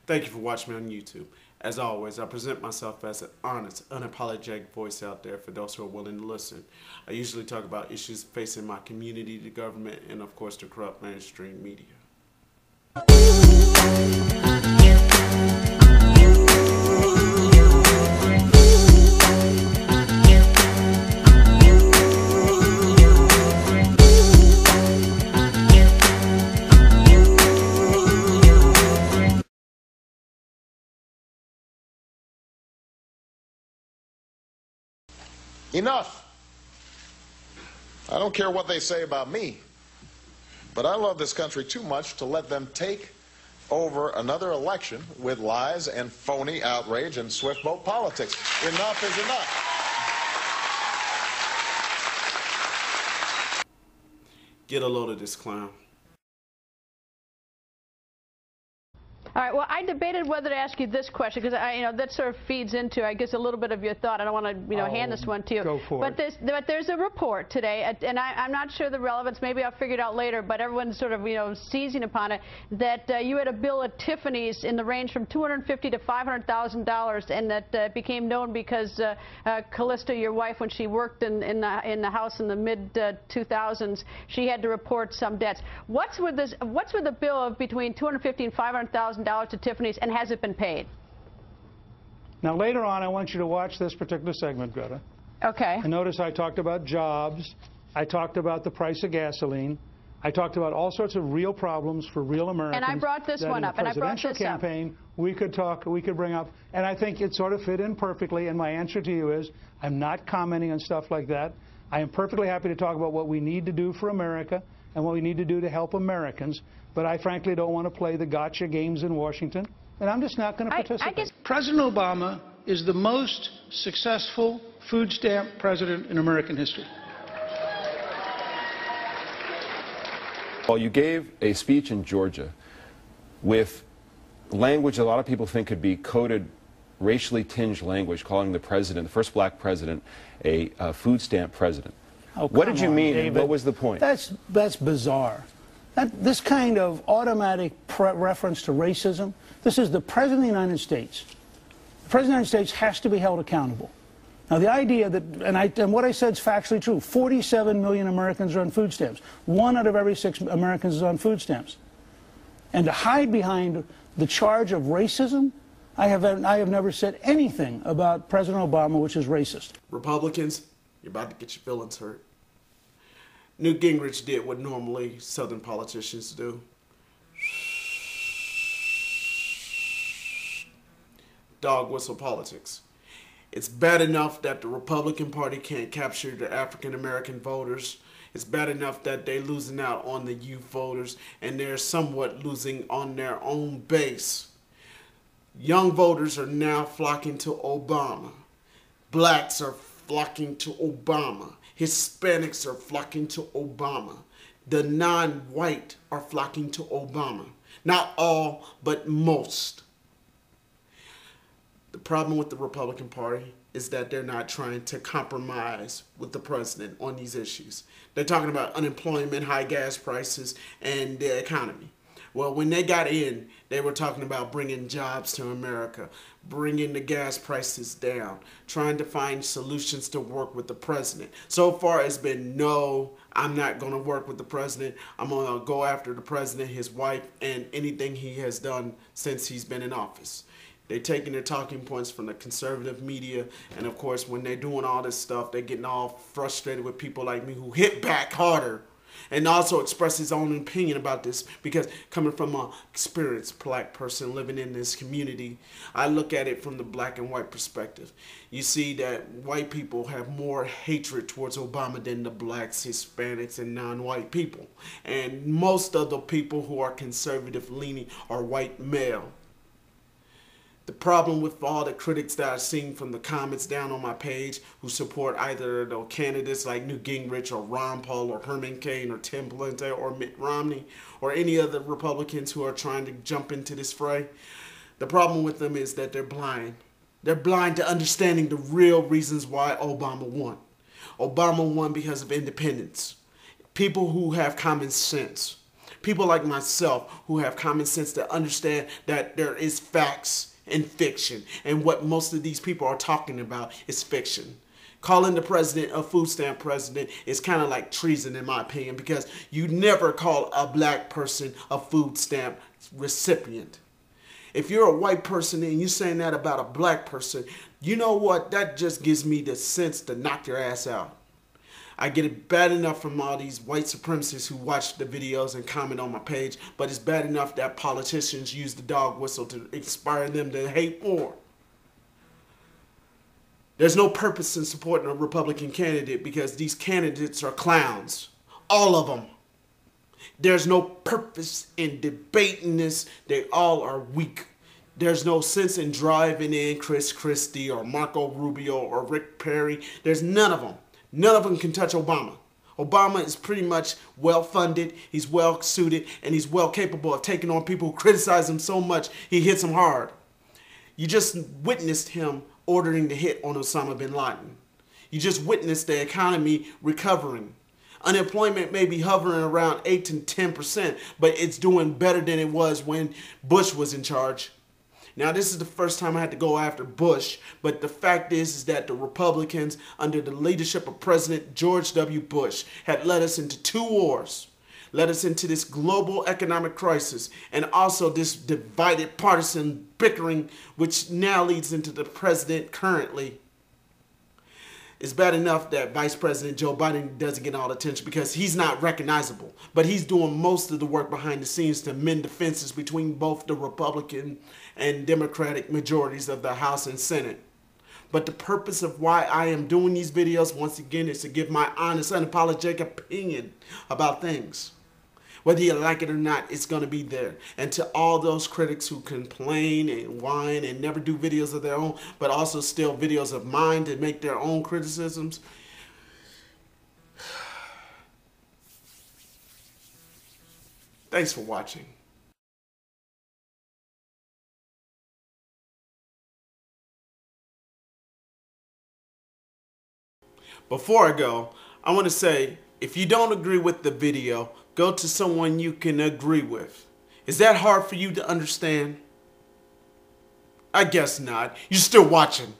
Thank you for watching me on YouTube. As always, I present myself as an honest, unapologetic voice out there for those who are willing to listen. I usually talk about issues facing my community, the government, and of course the corrupt mainstream media. Enough. I don't care what they say about me, but I love this country too much to let them take over another election with lies and phony outrage and swift vote politics. Enough is enough. Get a load of this clown. All right. Well, I debated whether to ask you this question because that sort of feeds into, I guess, a little bit of your thought. I don't want to, hand this one to you. Go for it. But there's a report today, and I'm not sure the relevance. Maybe I'll figure it out later. But everyone's sort of, seizing upon it. That you had a bill at Tiffany's in the range from $250,000 to $500,000, and that became known because Callista, your wife, when she worked in the house in the mid 2000s, she had to report some debts. What's with the bill of between $250,000 and $500,000? To Tiffany's, and has it been paid? Now, later on, I want you to watch this particular segment, Greta. Okay. And notice I talked about jobs. I talked about the price of gasoline. I talked about all sorts of real problems for real Americans. And I brought this one up. In the presidential campaign, we could bring up, and I think it sort of fit in perfectly. And my answer to you is, I'm not commenting on stuff like that. I am perfectly happy to talk about what we need to do for America and what we need to do to help Americans. But I frankly don't want to play the gotcha games in Washington, and I'm just not going to participate. President Obama is the most successful food stamp president in American history. Well, you gave a speech in Georgia with language a lot of people think could be coded racially tinged language, calling the president, the first black president, a food stamp president. Oh, what did you mean, David, and what was the point? That's bizarre. This kind of automatic reference to racism, this is the President of the United States. The President of the United States has to be held accountable. Now, the idea that, and what I said is factually true, 47 million Americans are on food stamps. 1 out of every 6 Americans is on food stamps. And to hide behind the charge of racism, I have never said anything about President Obama which is racist. Republicans, you're about to get your feelings hurt. Newt Gingrich did what normally Southern politicians do. Dog whistle politics. It's bad enough that the Republican Party can't capture the African American voters. It's bad enough that they're losing out on the youth voters, and they're somewhat losing on their own base. Young voters are now flocking to Obama. Blacks are flocking to Obama. Hispanics are flocking to Obama. The non-white are flocking to Obama. Not all, but most. The problem with the Republican Party is that they're not trying to compromise with the president on these issues. They're talking about unemployment, high gas prices, and the economy. Well, when they got in, they were talking about bringing jobs to America, bringing the gas prices down, trying to find solutions to work with the president. So far, it's been, no, I'm not going to work with the president. I'm going to go after the president, his wife, and anything he has done since he's been in office. They're taking their talking points from the conservative media, and of course, when they're doing all this stuff, they're getting all frustrated with people like me who hit back harder and also express his own opinion about this, because coming from an experienced black person living in this community, I look at it from the black and white perspective. You see that white people have more hatred towards Obama than the blacks, Hispanics, and non-white people. And most of the people who are conservative leaning are white male. The problem with all the critics that I've seen from the comments down on my page who support either the candidates like Newt Gingrich or Ron Paul or Herman Cain or Tim Pawlenty or Mitt Romney or any other Republicans who are trying to jump into this fray, the problem with them is that they're blind. They're blind to understanding the real reasons why Obama won. Obama won because of independence. People who have common sense. People like myself who have common sense that understand that there is facts and fiction. And what most of these people are talking about is fiction. Calling the president a food stamp president is kind of like treason in my opinion, because you never call a black person a food stamp recipient. If you're a white person and you're saying that about a black person, you know what? That just gives me the sense to knock your ass out. I get it bad enough from all these white supremacists who watch the videos and comment on my page, but it's bad enough that politicians use the dog whistle to inspire them to hate more. There's no purpose in supporting a Republican candidate because these candidates are clowns. All of them. There's no purpose in debating this. They all are weak. There's no sense in driving in Chris Christie or Marco Rubio or Rick Perry. There's none of them. None of them can touch Obama. Obama is pretty much well-funded, he's well-suited, and he's well-capable of taking on people who criticize him so much he hits them hard. You just witnessed him ordering the hit on Osama bin Laden. You just witnessed the economy recovering. Unemployment may be hovering around 8 to 10%, but it's doing better than it was when Bush was in charge. Now, this is the first time I had to go after Bush, but the fact is that the Republicans, under the leadership of President George W. Bush, had led us into 2 wars, led us into this global economic crisis, and also this divided partisan bickering, which now leads into the president currently. It's bad enough that Vice President Joe Biden doesn't get all the attention because he's not recognizable, but he's doing most of the work behind the scenes to mend the fences between both the Republican and Democratic majorities of the House and Senate. But the purpose of why I am doing these videos, once again, is to give my honest, unapologetic opinion about things. Whether you like it or not, it's going to be there. And to all those critics who complain and whine and never do videos of their own, but also steal videos of mine to make their own criticisms, thanks for watching. Before I go, I want to say, if you don't agree with the video, go to someone you can agree with. Is that hard for you to understand? I guess not. You're still watching.